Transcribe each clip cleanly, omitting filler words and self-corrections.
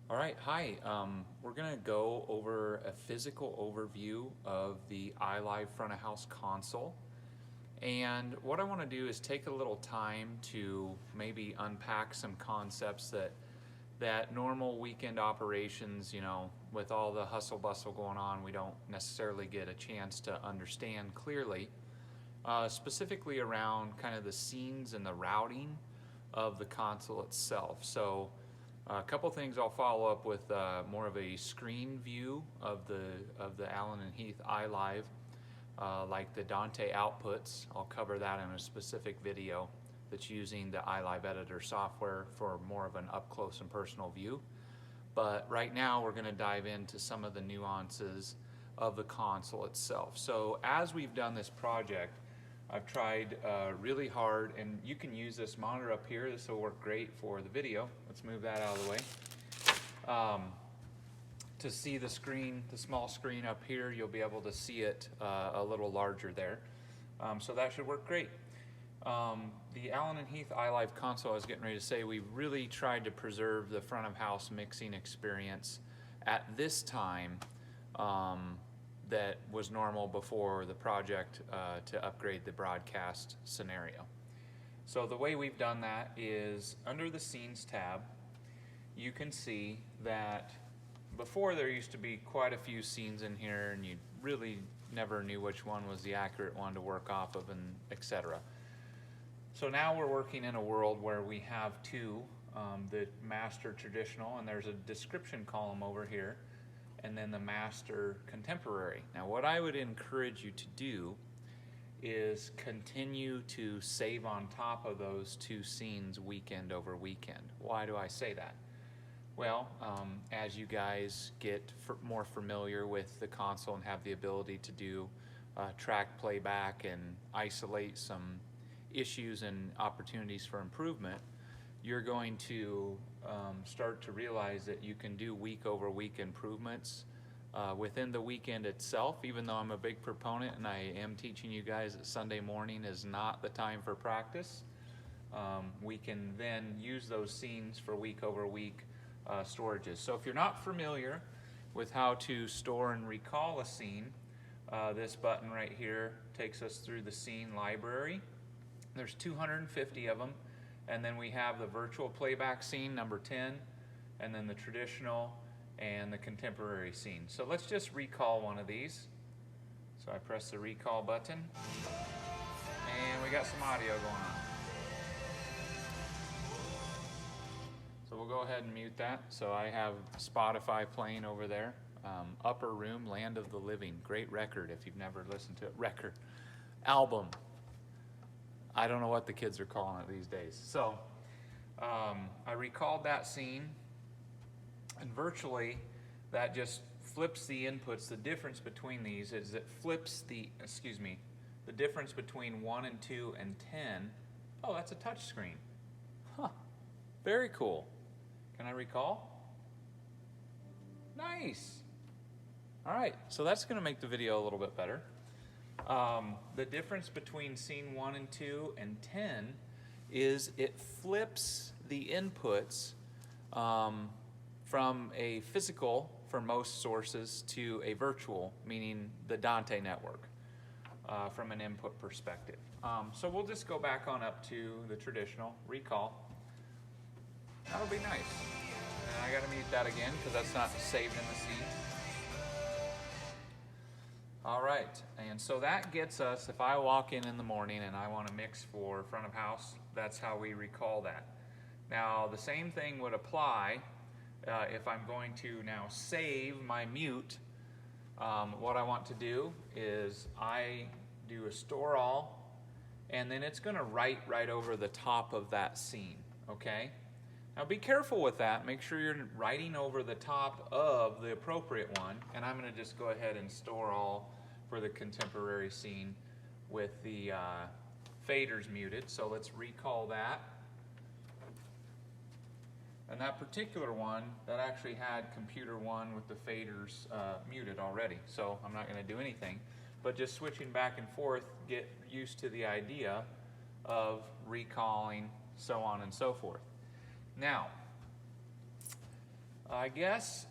All right, hi. We're gonna go over a physical overview of the iLIVE front of house console. And what I wanna do is take a little time to maybe unpack some concepts that normal weekend operations, with all the hustle bustle going on, we don't necessarily get a chance to understand clearly, specifically around kind of the scenes and the routing of the console itself. So a couple things I'll follow up with more of a screen view of the Allen and Heath iLIVE, like the Dante outputs. I'll cover that in a specific video that's using the iLIVE editor software for more of an up close and personal view. But right now we're going to dive into some of the nuances of the console itself. So as we've done this project, I've tried really hard, and you can use this monitor up here. This will work great for the video. Let's move that out of the way. To see the screen, the small screen up here, you'll be able to see it a little larger there. So that should work great. The Allen and Heath iLIVE console, I was getting ready to say, we really tried to preserve the front of house mixing experience at this time that was normal before the project to upgrade the broadcast scenario. So the way we've done that is under the Scenes tab, you can see that before there used to be quite a few scenes in here, and you really never knew which one was the accurate one to work off of, and etc. So now we're working in a world where we have two, the master traditional, and there's a description column over here, and then the master contemporary. Now what I would encourage you to do is continue to save on top of those two scenes weekend over weekend. Why do I say that? Well, as you guys get more familiar with the console and have the ability to do track playback and isolate some issues and opportunities for improvement, you're going to start to realize that you can do week over week improvements within the weekend itself. Even though I'm a big proponent and I am teaching you guys that Sunday morning is not the time for practice, we can then use those scenes for week over week storages. So if you're not familiar with how to store and recall a scene, this button right here takes us through the scene library. There's 250 of them, and then we have the virtual playback scene, number 10, and then the traditional and the contemporary scene. So let's just recall one of these. So I press the recall button, and we got some audio going on. So we'll go ahead and mute that. So I have Spotify playing over there. Upper Room, Land of the Living, great record if you've never listened to it. Record, album. I don't know what the kids are calling it these days. So I recalled that scene, and virtually that just flips the inputs. The difference between these is it flips the difference between 1 and 2 and 10. Oh, that's a touch screen. Huh, very cool. Can I recall? Nice. All right, so that's gonna make the video a little bit better. The difference between scene 1 and 2 and 10 is it flips the inputs from a physical, for most sources, to a virtual, meaning the Dante network, from an input perspective. So we'll just go back on up to the traditional, recall. That'll be nice. And I gotta mute that again because that's not saved in the scene. All right, and so that gets us, if I walk in the morning and I want to mix for front of house, that's how we recall that. Now, the same thing would apply if I'm going to now save my mute. What I want to do is I do a store all, and then it's going to write right over the top of that scene, okay? Now be careful with that. Make sure you're writing over the top of the appropriate one, and I'm going to just go ahead and store all for the contemporary scene with the faders muted. So let's recall that. And that particular one, that actually had computer one with the faders muted already. So I'm not going to do anything, but just switching back and forth, get used to the idea of recalling, so on and so forth. Now, I guess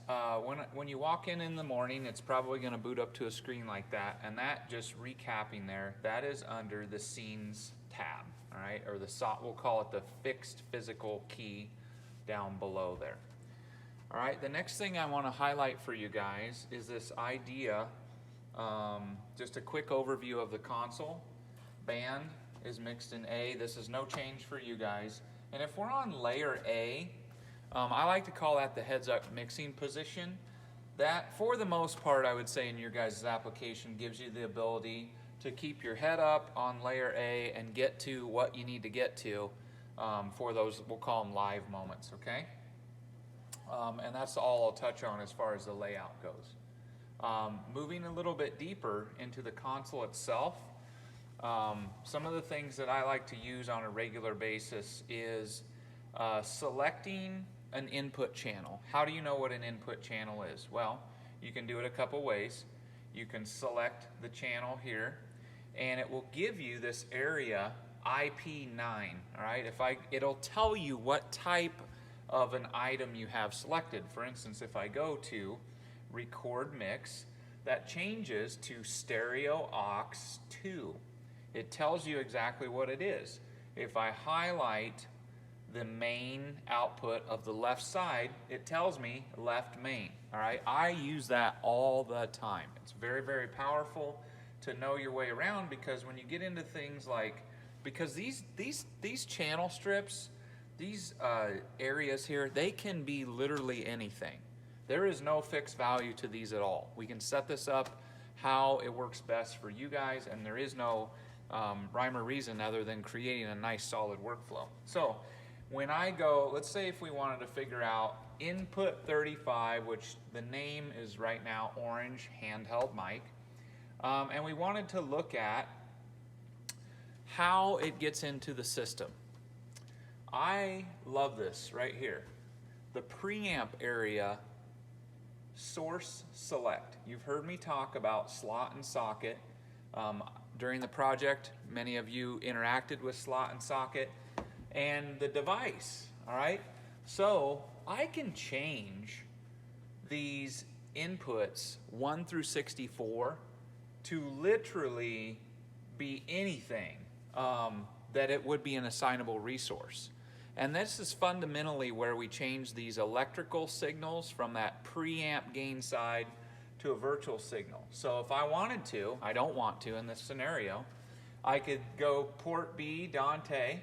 when you walk in the morning, it's probably going to boot up to a screen like that, and that, just recapping there, that is under the Scenes tab, all right, or we'll call it the fixed physical key down below there. All right, the next thing I want to highlight for you guys is this idea, just a quick overview of the console. Band is mixed in A. This is no change for you guys. And if we're on layer A, I like to call that the heads-up mixing position. That, for the most part, I would say in your guys' application gives you the ability to keep your head up on layer A and get to what you need to get to for those, we'll call them live moments, okay? And that's all I'll touch on as far as the layout goes. Moving a little bit deeper into the console itself, some of the things that I like to use on a regular basis is selecting an input channel. How do you know what an input channel is? Well, you can do it a couple ways. You can select the channel here, and it will give you this area IP9. All right, it'll tell you what type of an item you have selected. For instance, if I go to record mix, that changes to stereo aux 2. It tells you exactly what it is. If I highlight the main output of the left side, it tells me left main. All right, I use that all the time. It's very, very powerful to know your way around, because when you get into things like, because these channel strips, these areas here, they can be literally anything. There is no fixed value to these at all. We can set this up how it works best for you guys, and there is no rhyme or reason other than creating a nice solid workflow. So when I go, let's say if we wanted to figure out input 35, which the name is right now Orange Handheld Mic, and we wanted to look at how it gets into the system. I love this right here. The preamp area, source select. You've heard me talk about slot and socket. During the project, many of you interacted with slot and socket and the device, all right? So I can change these inputs 1 through 64 to literally be anything that it would be an assignable resource. And this is fundamentally where we change these electrical signals from that preamp gain side to a virtual signal. So if I wanted to, I don't want to in this scenario, I could go port B, Dante,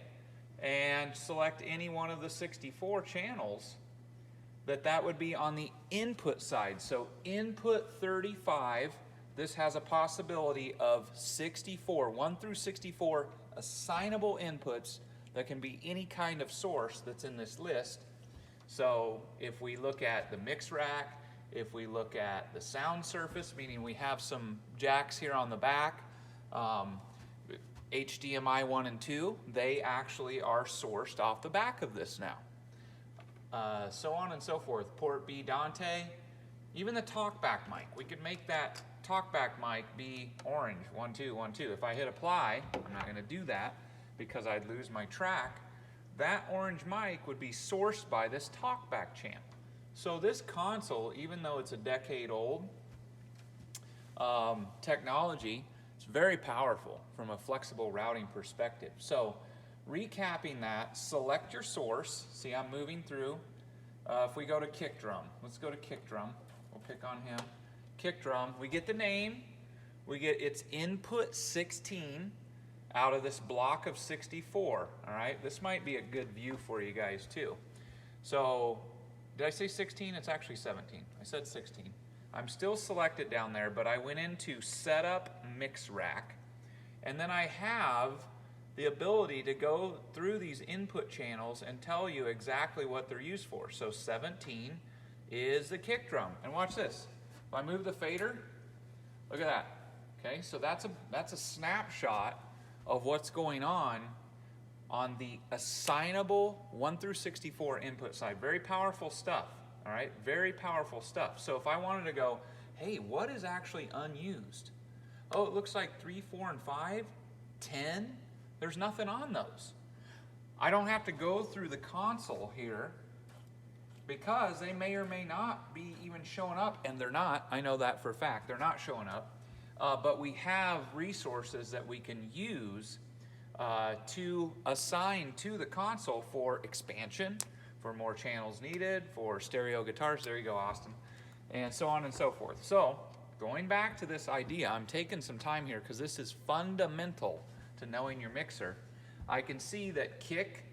and select any one of the 64 channels that would be on the input side. So input 35, this has a possibility of 64, 1 through 64 assignable inputs that can be any kind of source that's in this list. So if we look at the mix rack, if we look at the sound surface, meaning we have some jacks here on the back, HDMI 1 and 2, they actually are sourced off the back of this now. So on and so forth. Port B, Dante, even the talkback mic. We could make that talkback mic be orange, 1, 2, 1, 2. If I hit apply, I'm not going to do that because I'd lose my track. That orange mic would be sourced by this talkback channel. So this console, even though it's a decade old technology, it's very powerful from a flexible routing perspective. So recapping that, select your source. See, I'm moving through. If we go to kick drum, let's go to kick drum. We'll pick on him. Kick drum, we get the name. We get its input 16 out of this block of 64. All right, this might be a good view for you guys too. So did I say 16? It's actually 17. I said 16. I'm still selected down there, but I went into Setup Mix Rack, and then I have the ability to go through these input channels and tell you exactly what they're used for. So 17 is the kick drum. And watch this. If I move the fader, look at that. Okay, so that's a snapshot of what's going on the assignable 1 through 64 input side. Very powerful stuff, all right? Very powerful stuff. So if I wanted to go, hey, what is actually unused? Oh, it looks like 3, 4, and 5, 10. There's nothing on those. I don't have to go through the console here because they may or may not be even showing up, and they're not. I know that for a fact. They're not showing up. But we have resources that we can use to assign to the console for expansion, for more channels needed, for stereo guitars. There you go, Austin. And so on and so forth. So, going back to this idea, I'm taking some time here because this is fundamental to knowing your mixer. I can see that kick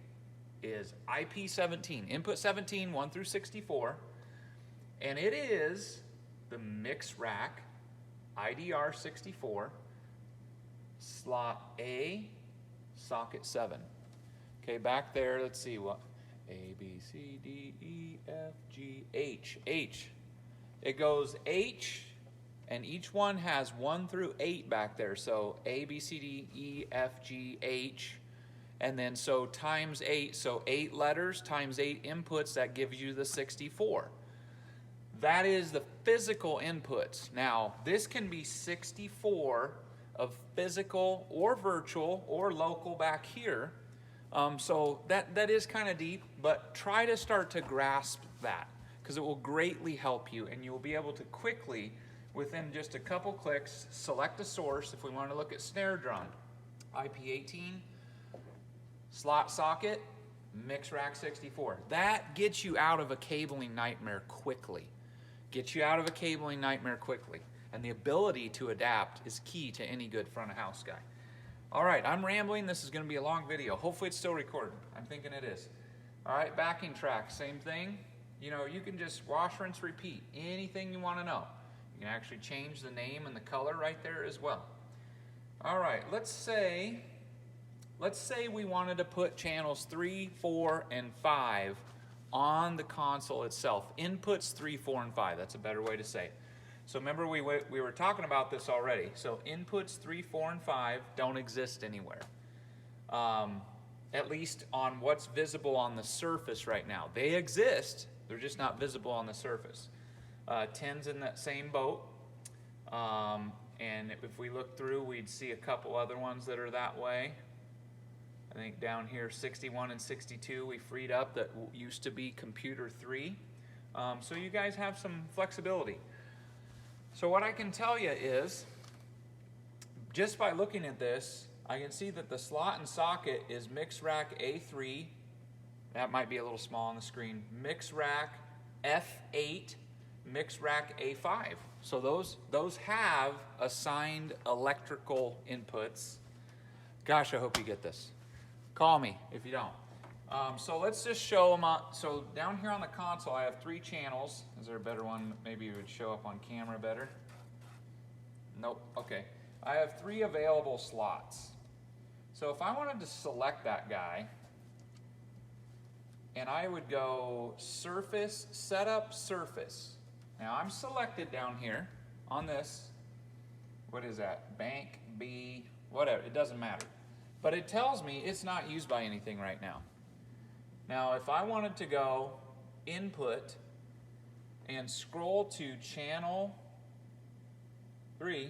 is IP17, input 17, 1 through 64, and it is the mix rack IDR 64, slot A, socket 7. Okay, back there, let's see what, A, B, C, D, E, F, G, H, H. It goes H, and each one has 1 through 8 back there, so A, B, C, D, E, F, G, H, and then so times 8, so 8 letters times 8 inputs, that gives you the 64. That is the physical inputs. Now, this can be 64 of physical or virtual or local back here. So that is kind of deep, but try to start to grasp that because it will greatly help you, and you will be able to quickly, within just a couple clicks, select a source. If we want to look at snare drum, IP18, slot socket, mix rack 64. That gets you out of a cabling nightmare quickly. Gets you out of a cabling nightmare quickly. And the ability to adapt is key to any good front of house guy. All right, I'm rambling. This is going to be a long video. Hopefully it's still recording. I'm thinking it is. All right, backing track, same thing. You know, you can just wash, rinse, repeat. Anything you want to know. You can actually change the name and the color right there as well. All right, let's say we wanted to put channels 3, 4, and 5 on the console itself. Inputs 3, 4, and 5. That's a better way to say it. So remember we were talking about this already. So inputs 3, 4, and 5 don't exist anywhere. At least on what's visible on the surface right now. They exist, they're just not visible on the surface. 10's in that same boat. And if we look through, we'd see a couple other ones that are that way. I think down here 61 and 62 we freed up that used to be computer 3. So you guys have some flexibility. So what I can tell you is, just by looking at this, I can see that the slot and socket is mix rack A3. That might be a little small on the screen. Mix rack F8, mix rack A5. So those have assigned electrical inputs. Gosh, I hope you get this. Call me if you don't. So let's just show them up. So down here on the console, I have 3 channels. Is there a better one? Maybe it would show up on camera better. Nope. Okay. I have 3 available slots. So if I wanted to select that guy, and I would go surface, setup, surface. Now I'm selected down here on this. What is that? Bank, B, whatever. It doesn't matter. But it tells me it's not used by anything right now. Now, if I wanted to go input and scroll to channel 3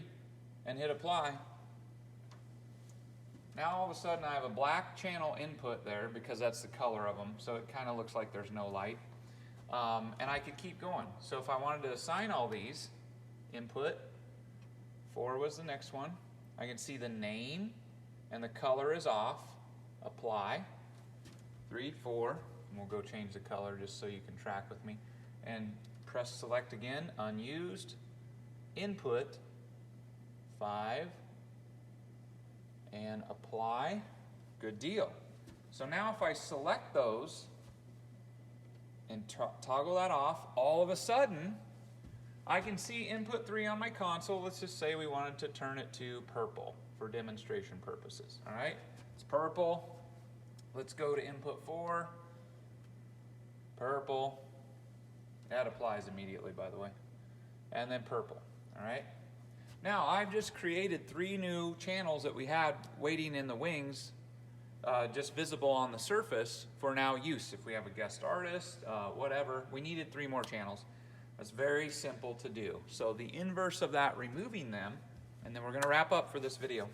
and hit apply, now all of a sudden I have a black channel input there because that's the color of them, so it kind of looks like there's no light. And I could keep going. So if I wanted to assign all these, input, 4 was the next one. I can see the name and the color is off, apply. 3, 4, and we'll go change the color just so you can track with me. And press select again, unused, input, 5, and apply. Good deal. So now if I select those and toggle that off, all of a sudden I can see input 3 on my console. Let's just say we wanted to turn it to purple for demonstration purposes. All right, it's purple. Let's go to input 4, purple. That applies immediately, by the way. And then purple, all right? Now, I've just created 3 new channels that we had waiting in the wings, just visible on the surface for now use. If we have a guest artist, whatever, we needed 3 more channels. That's very simple to do. So the inverse of that, removing them, and then we're gonna wrap up for this video.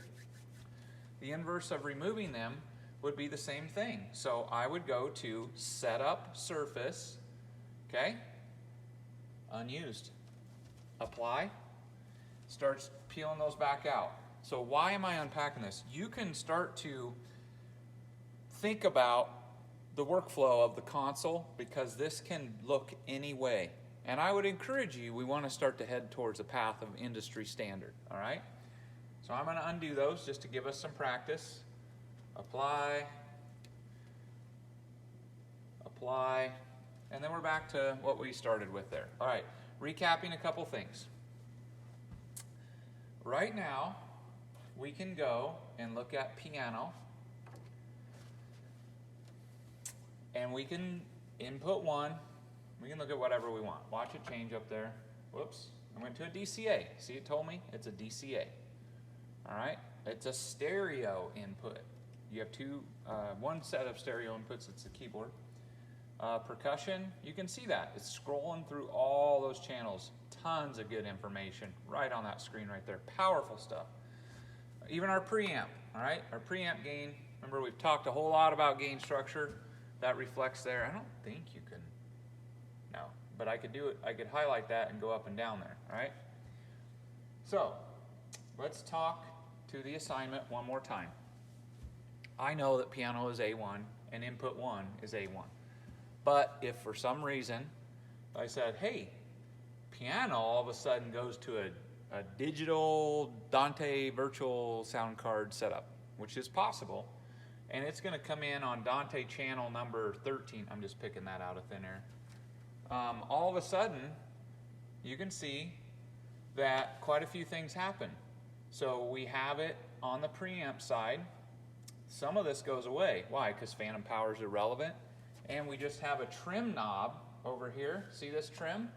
The inverse of removing them would be the same thing. So I would go to Setup Surface, okay? Unused. Apply. Starts peeling those back out. So why am I unpacking this? You can start to think about the workflow of the console because this can look any way. And I would encourage you, we want to start to head towards a path of industry standard, all right? So I'm going to undo those just to give us some practice. Apply, apply, and then we're back to what we started with there. All right, recapping a couple things. Right now, we can go and look at piano, and we can input one. We can look at whatever we want. Watch it change up there. Whoops, I went to a DCA. See, it told me it's a DCA. All right, it's a stereo input. You have one set of stereo inputs, it's the keyboard. Percussion, you can see that. It's scrolling through all those channels. Tons of good information right on that screen right there. Powerful stuff. Even our preamp, all right? Our preamp gain, remember we've talked a whole lot about gain structure. That reflects there. I don't think you can, no, but I could do it. I could highlight that and go up and down there, all right? So, let's talk to the assignment one more time. I know that piano is A1 and input 1 is A1. But if for some reason I said, hey, piano all of a sudden goes to a digital Dante virtual sound card setup, which is possible, and it's going to come in on Dante channel number 13. I'm just picking that out of thin air. All of a sudden, you can see that quite a few things happen. So we have it on the preamp side. Some of this goes away. Why? Because phantom power is irrelevant. And we just have a trim knob over here. See this trim?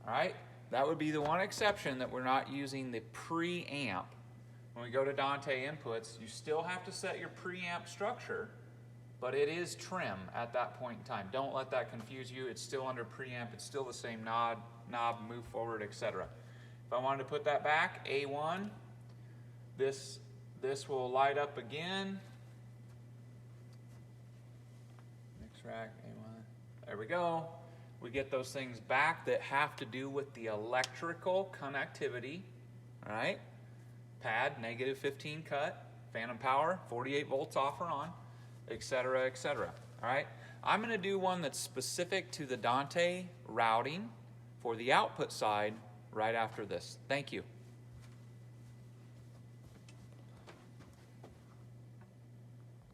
All right. That would be the one exception that we're not using the preamp. When we go to Dante inputs, you still have to set your preamp structure, but it is trim at that point in time. Don't let that confuse you. It's still under preamp. It's still the same knob, move forward, etc. If I wanted to put that back, A1, this will light up again. Mix rack, A1. There we go. We get those things back that have to do with the electrical connectivity. All right. Pad, -15 cut. Phantom power, 48 volts off or on, etc., etc. All right. I'm going to do one that's specific to the Dante routing for the output side right after this. Thank you.